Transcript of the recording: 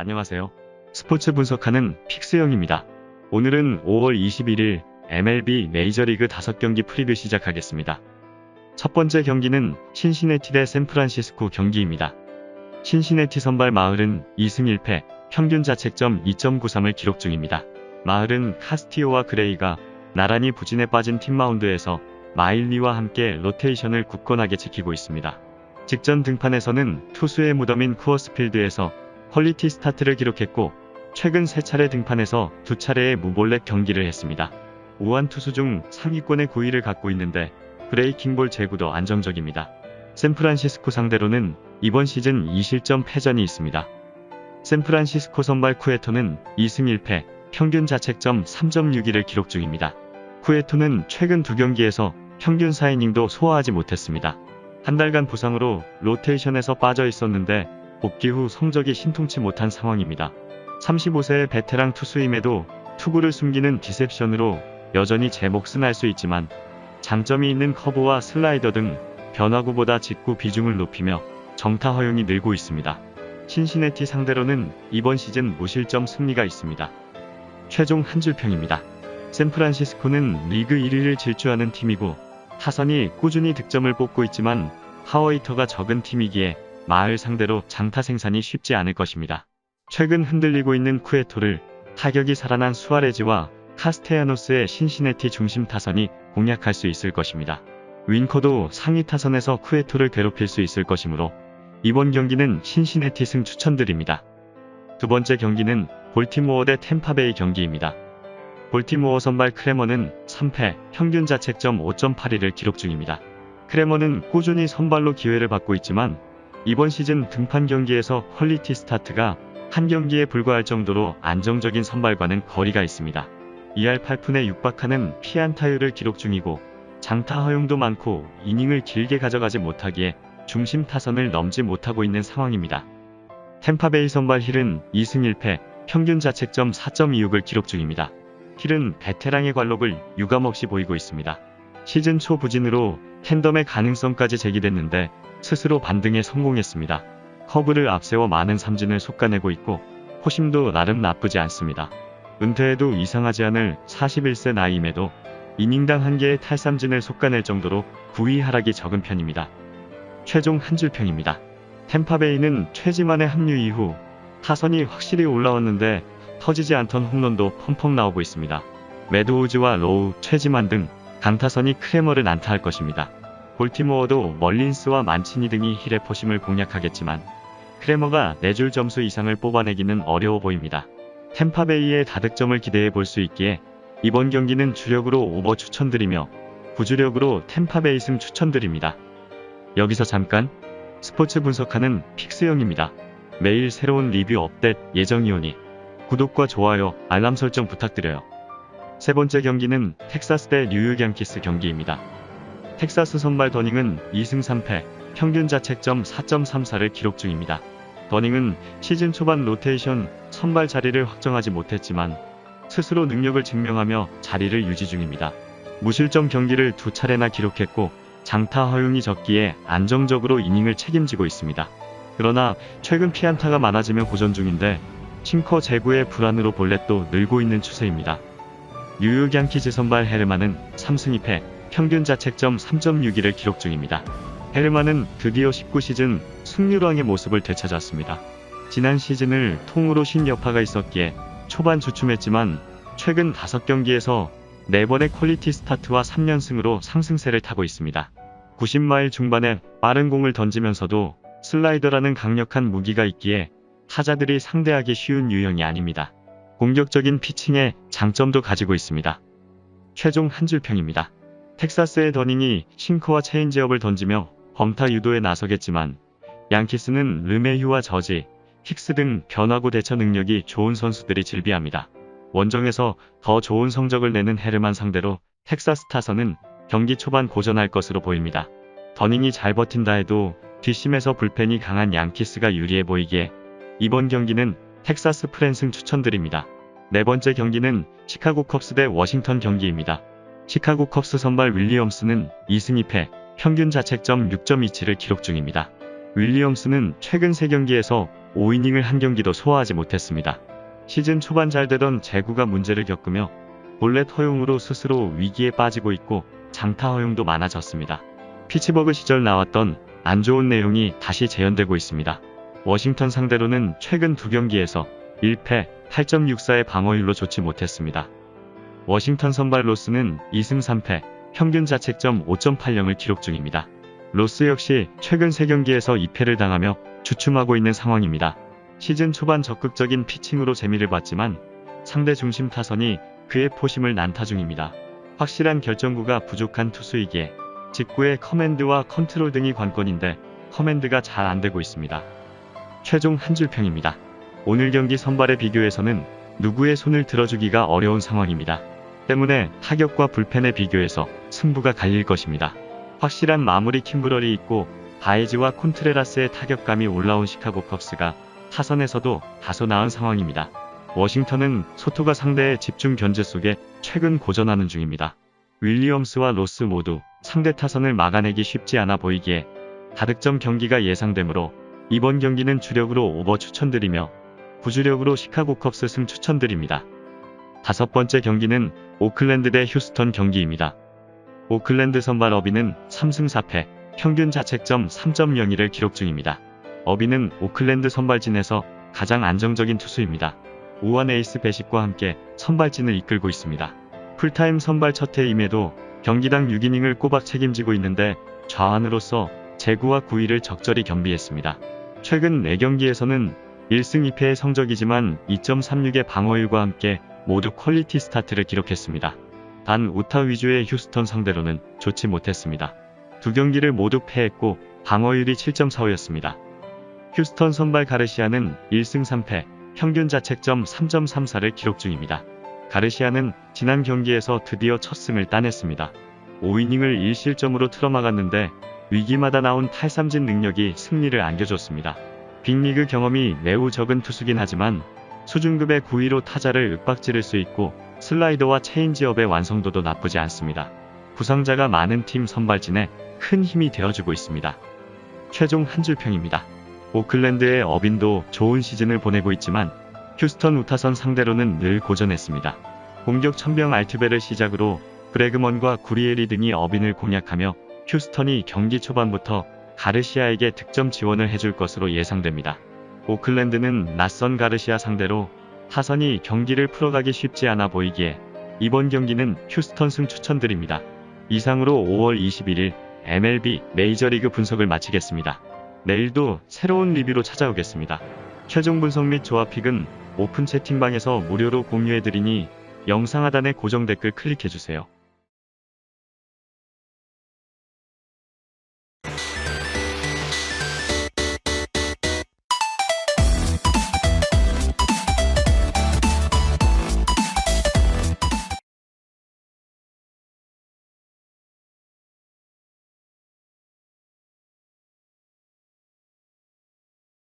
안녕하세요. 스포츠 분석하는 픽스형입니다. 오늘은 5월 21일 MLB 메이저리그 5경기 프리뷰 시작하겠습니다. 첫 번째 경기는 신시내티 대 샌프란시스코 경기입니다. 신시내티 선발 마흘은 2승 1패, 평균 자책점 2.93을 기록 중입니다. 마흘은 카스티오와 그레이가 나란히 부진에 빠진 팀 마운드에서 마일리와 함께 로테이션을 굳건하게 지키고 있습니다. 직전 등판에서는 투수의 무덤인 쿠어스필드에서 퀄리티 스타트를 기록했고 최근 3차례 등판에서 2차례의 무볼넷 경기를 했습니다. 우한 투수 중 상위권의 9위를 갖고 있는데 브레이킹볼 제구도 안정적입니다. 샌프란시스코 상대로는 이번 시즌 2실점 패전이 있습니다. 샌프란시스코 선발 쿠에토는 2승 1패, 평균 자책점 3.61을 기록 중입니다. 쿠에토는 최근 2경기에서 평균 4이닝도 소화하지 못했습니다. 한 달간 부상으로 로테이션에서 빠져 있었는데 복귀 후 성적이 신통치 못한 상황입니다. 35세의 베테랑 투수임에도 투구를 숨기는 디셉션으로 여전히 제 몫은 할 수 있지만 장점이 있는 커브와 슬라이더 등 변화구보다 직구 비중을 높이며 정타 허용이 늘고 있습니다. 신시내티 상대로는 이번 시즌 무실점 승리가 있습니다. 최종 한 줄평입니다. 샌프란시스코는 리그 1위를 질주하는 팀이고 타선이 꾸준히 득점을 뽑고 있지만 파워히터가 적은 팀이기에 마을 상대로 장타 생산이 쉽지 않을 것입니다. 최근 흔들리고 있는 쿠에토를 타격이 살아난 수아레즈와 카스테야노스의 신시내티 중심 타선이 공략할 수 있을 것입니다. 윈커도 상위 타선에서 쿠에토를 괴롭힐 수 있을 것이므로 이번 경기는 신시내티 승 추천드립니다. 두 번째 경기는 볼티모어 대 템파베이 경기입니다. 볼티모어 선발 크레머는 3패, 평균 자책점 5.81을 기록 중입니다. 크레머는 꾸준히 선발로 기회를 받고 있지만 이번 시즌 등판 경기에서 퀄리티 스타트가 한 경기에 불과할 정도로 안정적인 선발과는 거리가 있습니다. 2할 8푼에 육박하는 피안타율을 기록 중이고 장타 허용도 많고 이닝을 길게 가져가지 못하기에 중심 타선을 넘지 못하고 있는 상황입니다. 템파베이 선발 힐은 2승 1패, 평균 자책점 4.26을 기록 중입니다. 힐은 베테랑의 관록을 유감없이 보이고 있습니다. 시즌 초 부진으로 텐덤의 가능성까지 제기됐는데 스스로 반등에 성공했습니다. 커브를 앞세워 많은 삼진을 솎아내고 있고 포심도 나름 나쁘지 않습니다. 은퇴해도 이상하지 않을 41세 나이임에도 이닝당 1개의 탈삼진을 솎아낼 정도로 구위 하락이 적은 편입니다. 최종 한 줄평입니다. 템파베이는 최지만의 합류 이후 타선이 확실히 올라왔는데 터지지 않던 홈런도 펑펑 나오고 있습니다. 매드우즈와 로우, 최지만 등 강타선이 크레머를 난타할 것입니다. 볼티모어도 멀린스와 만치니 등이 힐의 포심을 공략하겠지만 크레머가 4줄 점수 이상을 뽑아내기는 어려워 보입니다. 템파베이의 다득점을 기대해 볼 수 있기에 이번 경기는 주력으로 오버 추천드리며 부주력으로 템파베이 승 추천드립니다. 여기서 잠깐 스포츠 분석하는 픽스형입니다. 매일 새로운 리뷰 업데이트 예정이오니 구독과 좋아요, 알람 설정 부탁드려요. 세 번째 경기는 텍사스 대 뉴욕 양키스 경기입니다. 텍사스 선발 더닝은 2승 3패, 평균 자책점 4.34를 기록 중입니다. 더닝은 시즌 초반 로테이션 선발 자리를 확정하지 못했지만 스스로 능력을 증명하며 자리를 유지 중입니다. 무실점 경기를 2차례나 기록했고 장타 허용이 적기에 안정적으로 이닝을 책임지고 있습니다. 그러나 최근 피안타가 많아지며 고전 중인데 싱커 제구의 불안으로 볼넷도 늘고 있는 추세입니다. 뉴욕 양키즈 선발 헤르만은 3승 2패, 평균 자책점 3.61을 기록 중입니다. 헤르만은 드디어 19시즌 승률왕의 모습을 되찾았습니다. 지난 시즌을 통으로 쉰 여파가 있었기에 초반 주춤했지만 최근 5경기에서 4번의 퀄리티 스타트와 3연승으로 상승세를 타고 있습니다. 90마일 중반에 빠른 공을 던지면서도 슬라이더라는 강력한 무기가 있기에 타자들이 상대하기 쉬운 유형이 아닙니다. 공격적인 피칭에 장점도 가지고 있습니다. 최종 한 줄평입니다. 텍사스의 더닝이 싱커와 체인지업을 던지며 범타 유도에 나서겠지만 양키스는 르메휴와 저지, 힉스 등 변화구 대처 능력이 좋은 선수들이 질비합니다. 원정에서 더 좋은 성적을 내는 헤르만 상대로 텍사스 타선은 경기 초반 고전할 것으로 보입니다. 더닝이 잘 버틴다 해도 뒷심에서 불펜이 강한 양키스가 유리해 보이기에 이번 경기는 텍사스 프랜승 추천드립니다. 네 번째 경기는 시카고 컵스 대 워싱턴 경기입니다. 시카고 컵스 선발 윌리엄스는 2승 2패, 평균 자책점 6.27을 기록 중입니다. 윌리엄스는 최근 3경기에서 5이닝을 한 경기도 소화하지 못했습니다. 시즌 초반 잘 되던 제구가 문제를 겪으며 볼넷 허용으로 스스로 위기에 빠지고 있고 장타 허용도 많아졌습니다. 피츠버그 시절 나왔던 안 좋은 내용이 다시 재현되고 있습니다. 워싱턴 상대로는 최근 2경기에서 1패 8.64의 방어율로 좋지 못했습니다. 워싱턴 선발 로스는 2승 3패, 평균 자책점 5.80을 기록 중입니다. 로스 역시 최근 3경기에서 2패를 당하며 주춤하고 있는 상황입니다. 시즌 초반 적극적인 피칭으로 재미를 봤지만 상대 중심 타선이 그의 포심을 난타 중입니다. 확실한 결정구가 부족한 투수이기에 직구의 커맨드와 컨트롤 등이 관건인데 커맨드가 잘 안되고 있습니다. 최종 한 줄 평입니다. 오늘 경기 선발에 비교해서는 누구의 손을 들어주기가 어려운 상황입니다. 때문에 타격과 불펜에 비교해서 승부가 갈릴 것입니다. 확실한 마무리 킴브럴이 있고 바에즈와 콘트레라스의 타격감이 올라온 시카고 컵스가 타선에서도 다소 나은 상황입니다. 워싱턴은 소토가 상대의 집중 견제 속에 최근 고전하는 중입니다. 윌리엄스와 로스 모두 상대 타선을 막아내기 쉽지 않아 보이기에 다득점 경기가 예상되므로 이번 경기는 주력으로 오버 추천드리며 부주력으로 시카고 컵스 승 추천드립니다. 5번째 경기는 오클랜드 대 휴스턴 경기입니다. 오클랜드 선발 어비는 3승 4패, 평균 자책점 3.02를 기록 중입니다. 어비는 오클랜드 선발진에서 가장 안정적인 투수입니다. 우완 에이스 배식과 함께 선발진을 이끌고 있습니다. 풀타임 선발 첫 해임에도 경기당 6이닝을 꼬박 책임지고 있는데 좌완으로서 제구와 구위를 적절히 겸비했습니다. 최근 4경기에서는 1승 2패의 성적이지만 2.36의 방어율과 함께 모두 퀄리티 스타트를 기록했습니다. 단 우타 위주의 휴스턴 상대로는 좋지 못했습니다. 2경기를 모두 패했고 방어율이 7.45였습니다. 휴스턴 선발 가르시아는 1승 3패, 평균 자책점 3.34를 기록 중입니다. 가르시아는 지난 경기에서 드디어 첫 승을 따냈습니다. 5이닝을 1실점으로 틀어막았는데 위기마다 나온 탈삼진 능력이 승리를 안겨줬습니다. 빅리그 경험이 매우 적은 투수긴 하지만 수준급의 구위로 타자를 윽박지를 수 있고 슬라이더와 체인지업의 완성도도 나쁘지 않습니다. 부상자가 많은 팀 선발진에 큰 힘이 되어주고 있습니다. 최종 한 줄 평입니다. 오클랜드의 어빈도 좋은 시즌을 보내고 있지만 휴스턴 우타선 상대로는 늘 고전했습니다. 공격 천병 알투베를 시작으로 브래그먼과 구리에리 등이 어빈을 공략하며 휴스턴이 경기 초반부터 가르시아에게 득점 지원을 해줄 것으로 예상됩니다. 오클랜드는 낯선 가르시아 상대로 타선이 경기를 풀어가기 쉽지 않아 보이기에 이번 경기는 휴스턴 승 추천드립니다. 이상으로 5월 21일 MLB 메이저리그 분석을 마치겠습니다. 내일도 새로운 리뷰로 찾아오겠습니다. 최종 분석 및 조합픽은 오픈 채팅방에서 무료로 공유해드리니 영상 하단의 고정 댓글 클릭해주세요.